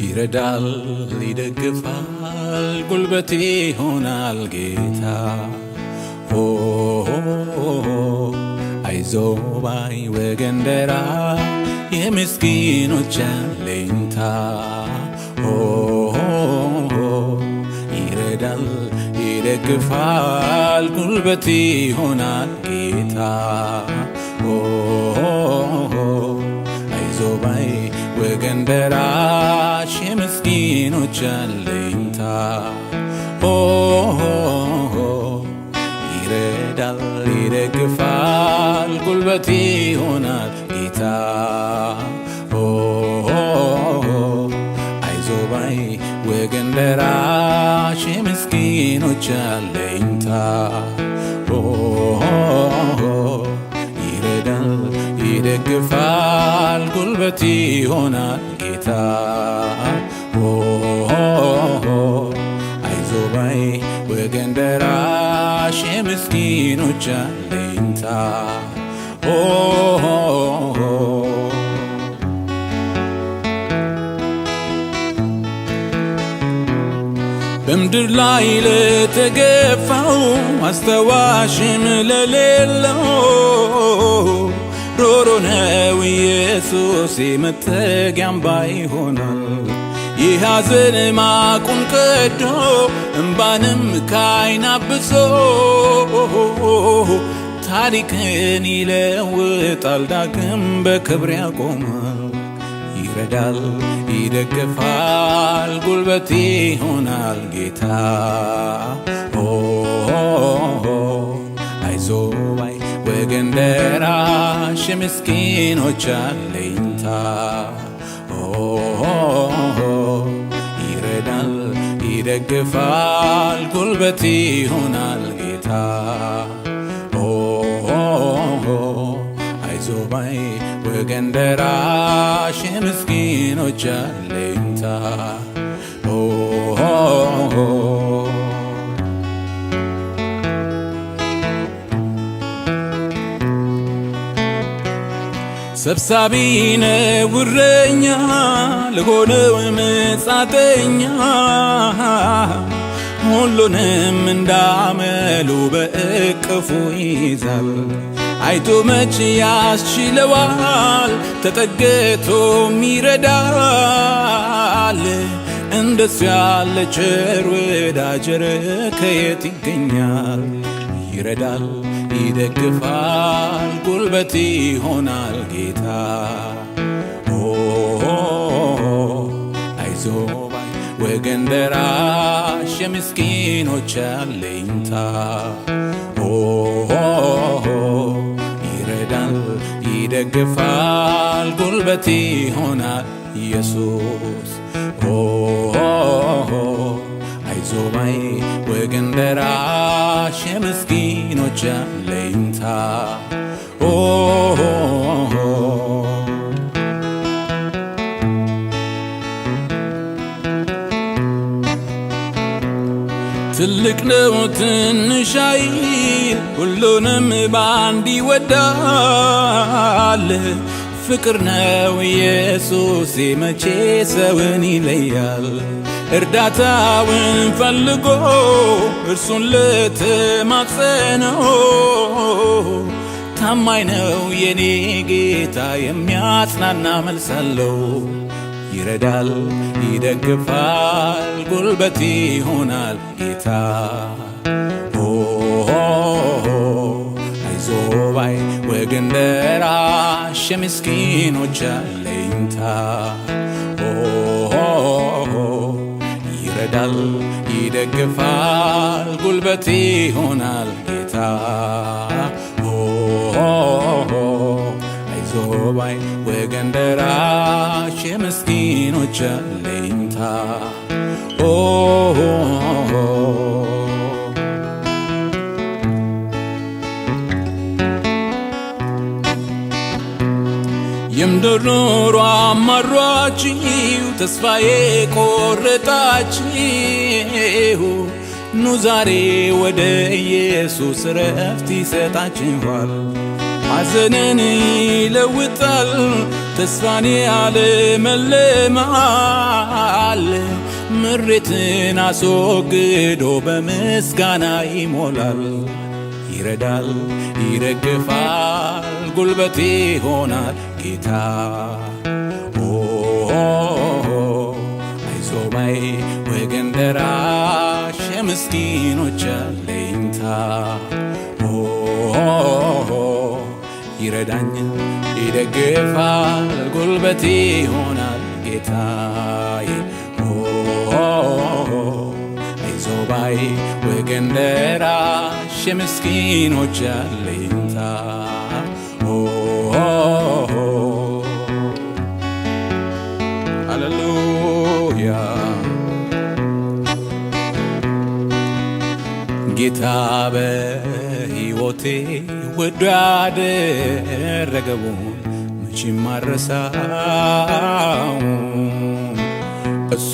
ይረዳል ይደግፋል ጉልበቴ ሆናል ጌታ አይዞ ባይ ወገን ደራሽ የምስኪኖች አለኝታ ይረዳል ይደግፋል ጉልበቴ ሆናል ጌታ አይዞ ባይ ወገን ደራሽ የምስኪኖች አለኝታ ይረዳል ይደግፋል ጉልበቴ ሆናል ጌታ አይዞ ባይ ወገን ደራሽ የምስኪኖች አለኝታ ይረዳል ይደግፋል ጉልበቴ ሆናል ጌታ አይዞ ባይ ወገን ደራሽ የምስኪኖች አለኝታ በምድር ላይ ለተገፋው አስተዋሽም ለሌለው ሮሮ ነው ኢየሱስ መጠጊያም ባይሆናል የሐዘን ማቁን ቀዶ እንባንም ከዓይን አብሶ ታሪክን ይለውጣል ዳግም በክብር ያቆማል ይረዳል ይደግፋል ጉልበቴ ሆናል ጌታ አይዞ ባይ ወገን ደራሽ የምስኪኖች አለኝታ ይረዳል ይደግፋል ጉልበቴ ሆናል ጌታ አይዞ ባይ ወገን ደራሽ የምስኪኖች አለኝታ ሰብሳቢ ነው እረኛ ለሆነው መጻተኛ ሁሉንም እንዳመሉ በእቅፉ ይዛል አይቶ መች ያስችለዋል ተጠግቶም ይረዳል እንደሱ ያለ ቸር ወዳጅ ከየት ይገኛል ይረዳል ይደግፋል ጉልበቴ ሆናል ጌታ አይዞ ባይ ወገን ደራሽ የምስኪኖች አለኝታ ይረዳል ይደግፋል ጉልበቴ ሆናል ኢየሱስ አይዞ ባይ ወገን ደራሽ የምስኪኖች አለኝታ ትልቅ ነው ትንሽ አይል ሁሉንም ባንድ ይወዳል ፍቅር ነው ኢየሱስ መቼ ሰውን ይለያል እርዳታውን ፈልጎ እርሱን ለተማጸነው ታማኝ ነው የኔ ጌታ የሚያጽናና መልስ አለው ይረዳል ይደግፋል ጉልበቴ ሆናል ጌታ አይዞ ባይ ወገን ደራሽ የምስኪኖች አለኝታ ይረዳል ይደግፋል ጉልበቴ ሆናል ጌታ አይዞ ባይ ወገን ደራሽ የምስኪኖች አለኝታ የምድር ኑሮ አማሯችሁ ተስፋዬ ቆረጣችሁ ኑ ዛሬ ወደ ኢየሱስ ረፍት ይሰጣችኋል ሐዘንን ይለውጣል ተስፋን ያለመልማል ምሬትን አስወግዶ በምስጋና ይሞላል ይረዳል ይረግፋል ጉልበቴ ይሆናል ጌታ አይዞህ ባይ ወገን ደራሽ የምስኪኖች አለኝታ ይረዳኝ ይደግፋል ጉልበቴ ይሆናል ጌታዬ አይዞህ ባይ ወገን ደራሽ የምስኪኖች አለኝታ ሃሌሉያ ጌታ በሕይወቴ ወዶ ያደረገውን መቼም አልረሳውም እሱ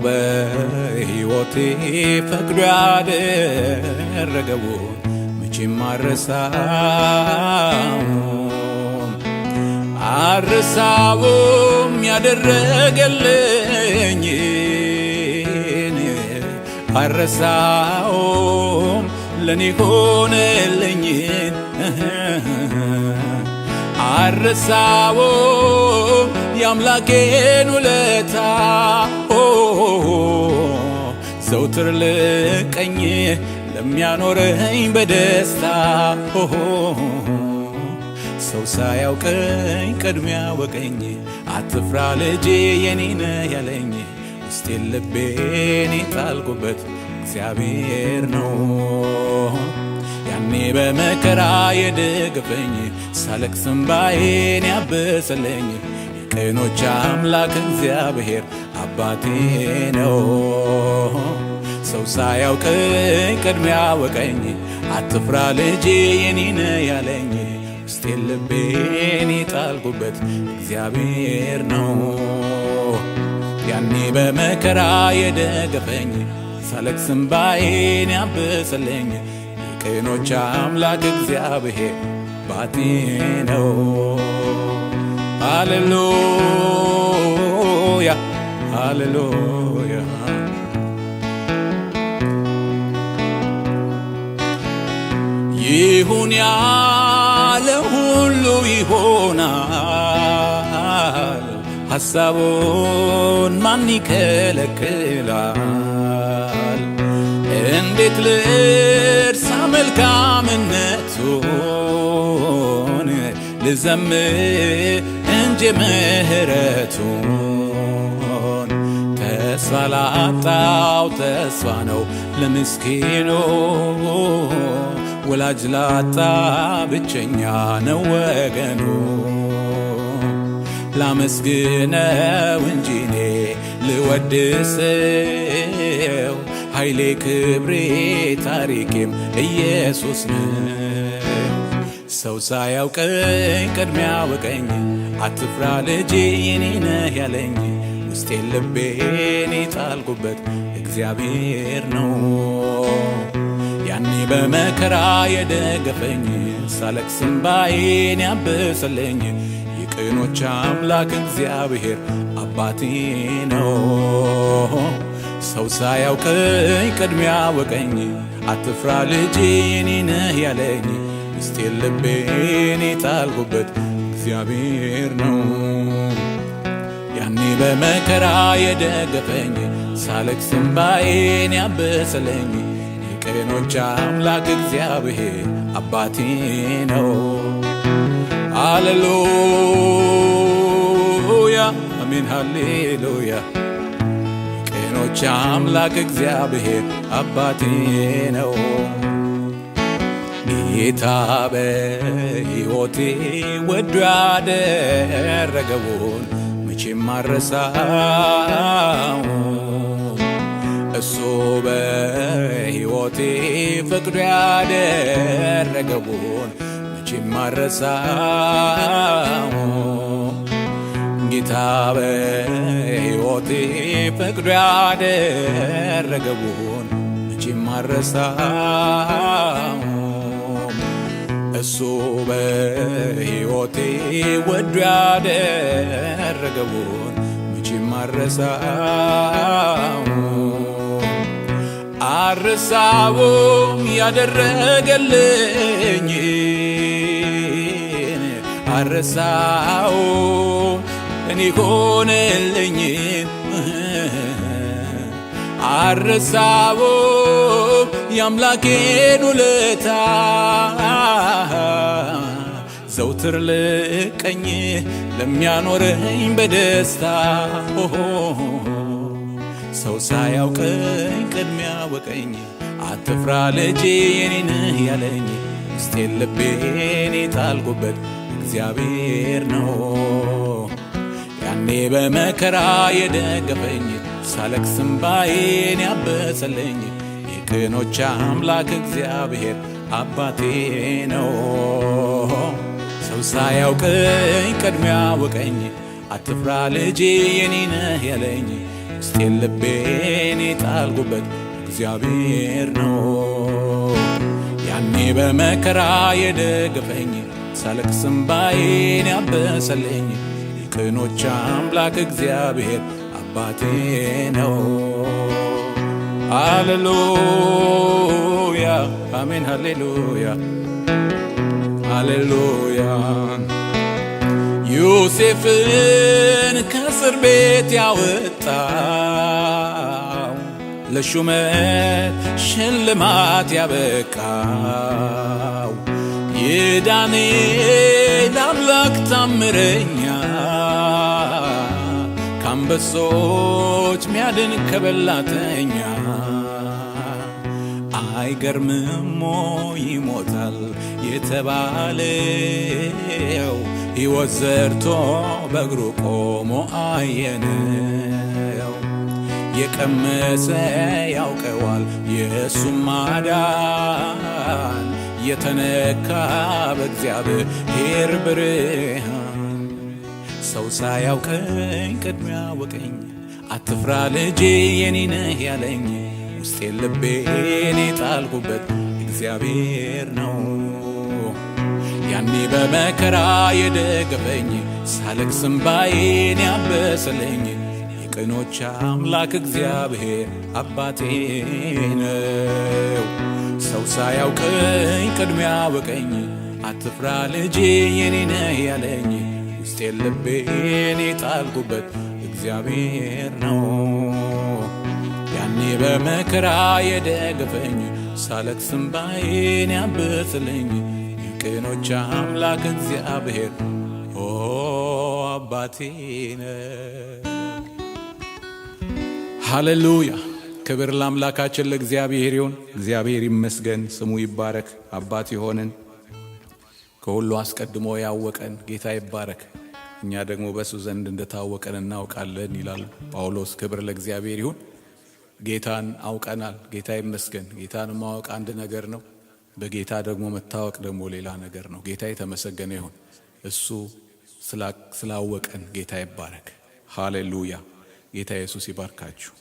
በሕይወቴ ፈቅዶ ያደረገውን መቼም አልረሳውም ያደረገልኝን አልረሳውም ለኔ ሆነልኝን አልረሳውም የአምላኬን ውለታ ዘውትር ልቀኝ ለሚያኖረኝ በደስታ ሰው ሳያውቀኝ ቀድሚያ ወቀኝ አትፍራ ልጄ የኔ ነህ ያለኝ ውስጤን ልቤን የጣልኩበት እግዚአብሔር ነው ያኔ በመከራ የደገፈኝ ሳለቅስ እንባዬን ያበሰለኝ የቀኖች አምላክ እግዚአብሔር አባቴ ነው ሰው ሳያውቀኝ ቀድሚያ ወቀኝ አትፍራ ልጄ የኔ ነህ ያለኝ ውስጤን ልቤን የጣልኩበት እግዚአብሔር ነው ያኔ በመከራ የደገፈኝ ሳለቅስ እንባዬን ያበሰለኝ የቀኖች አምላክ እግዚአብሔር አባቴ ነው ሃሌሉያ ሃሌሉያ ይሁን ያለ ሁሉ ይሆናል ሐሳቡን ማን ይከለክላል እንዴት ልርሳ መልካምነቱን ልዘምር እንጂ ምሕረቱን ተስፋ ላጣው ተስፋ ነው ለምስኪኑ ወላጅ ላጣ ብቸኛ ነው ወገኑ ላመስግነው እንጂ እኔ ልወድሰው ኃይሌ ክብሬ ታሪኬም ኢየሱስ ነው ሰው ሳያውቀኝ ቀድሚያ ወቀኝ አትፍራ ልጄ የኔ ነህ ያለኝ ውስጤን ልቤን የጣልኩበት እግዚአብሔር ነው ያኔ በመከራ የደገፈኝ ሳለቅስ እንባዬን ያበሰለኝ የቀኖች አምላክ እግዚአብሔር አባቴ ነው ሰው ሳያውቀኝ ቀድሚያ ወቀኝ አትፍራ ልጄ የኔ ነህ ያለኝ ውስጤን ልቤን የጣልኩበት እግዚአብሔር ነው ያኔ በመከራ የደገፈኝ ሳለቅስ እንባዬን ያበሰለኝ የቀኖች አምላክ እግዚአብሔር አባቴ ነው ሃሌሉያ አሜን ሃሌሉያ የቀኖች አምላክ እግዚአብሔር አባቴ ነው ጌታ በሕይወቴ ወዶ ያደረገውን መቼም አልረሳውም እሱ በሕይወቴ ፈቅዶ ያደረገውን መቼም አልረሳውም ጌታ በሕይወቴ ፈቅዶ ያደረገውን መቼም አልረሳውም እሱ በሕይወቴ ወዶ ያደረገውን መቼም አልረሳውም ያደረገልኝን አልረሳውም እኔ ሆነልኝን አልረሳውም የአምላኬን ውለታ ዘውትር ልቀኝ ለሚያኖረኝ በደስታ ሰው ሳያውቀኝ ቅድሚያ ወቀኝ አትፍራ ልጄ የኔ ነህ ያለኝ ውስጤን ልቤን የጣልኩበት እግዚአብሔር ነው። ያኔ በመከራ የደገፈኝ ሳለቅስ እንባዬን ያበሰለኝ የቅኖች አምላክ እግዚአብሔር አባቴ ነው። ሰው ሳያውቀኝ ቅድሚያ ወቀኝ አትፍራ ልጄ የኔ ነህ ያለኝ ውስጤን ልቤን የጣልኩበት እግዚአብሔር ነው። ያኔ በመከራ የደገፈኝ ሳለቅስ እንባዬን ያበሰለኝ የቅኖች አምላክ እግዚአብሔር አባቴ ነው። ሃሌሉያ አሜን ሃሌሉያ ሃሌሉያ። ዮሴፍን ከእስር ቤት ያወጣው ለሹመት ሽልማት ያበቃው የዳንኤል አምላክ ታምረኛ ከአንበሶች ሚያድን ከበላተኛ አይገርምም ይሞታል የተባለው ሕይወት ዘርቶ በእግሩ ቆሞ አየነው። የቀመሰ ያውቀዋል የእሱም ማዳን የተነካ በእግዚአብሔር ብርሃን ሰው ሳያውቀኝ ቅድሚያ ወቀኝ አትፍራ ልጄ የኔ ነህ ያለኝ ውስጤን ልቤን የጣልኩበት እግዚአብሔር ነው። ያኔ በመከራ የደገፈኝ ሳለቅስ እንባዬን ያበሰለኝ የቅኖች አምላክ እግዚአብሔር አባቴ ነው። ሰው ሳያውቀኝ ቅድሚያ ወቀኝ አትፍራ ልጄ የኔ ነህ ያለኝ ውስጤን ልቤን የጣልኩበት እግዚአብሔር ነው። ያኔ በመከራ የደገፈኝ ሳለቅስ እንባዬን ያበሰለኝ የቅኖች አምላክ እግዚአብሔር አባቴ ነው። ሃሌሉያ ክብር ለአምላካችን ለእግዚአብሔር ይሁን። እግዚአብሔር ይመስገን፣ ስሙ ይባረክ። አባት የሆነን ከሁሉ አስቀድሞ ያወቀን ጌታ ይባረክ። እኛ ደግሞ በሱ ዘንድ እንደታወቀን እናውቃለን ይላል ጳውሎስ። ክብር ለእግዚአብሔር ይሁን። ጌታን አውቀናል። ጌታ ይመስገን። ጌታን ማወቅ አንድ ነገር ነው፣ በጌታ ደግሞ መታወቅ ደግሞ ሌላ ነገር ነው። ጌታ የተመሰገነ ይሁን። እሱ ስላወቀን ጌታ ይባረክ። ሃሌሉያ። ጌታ ኢየሱስ ይባርካችሁ።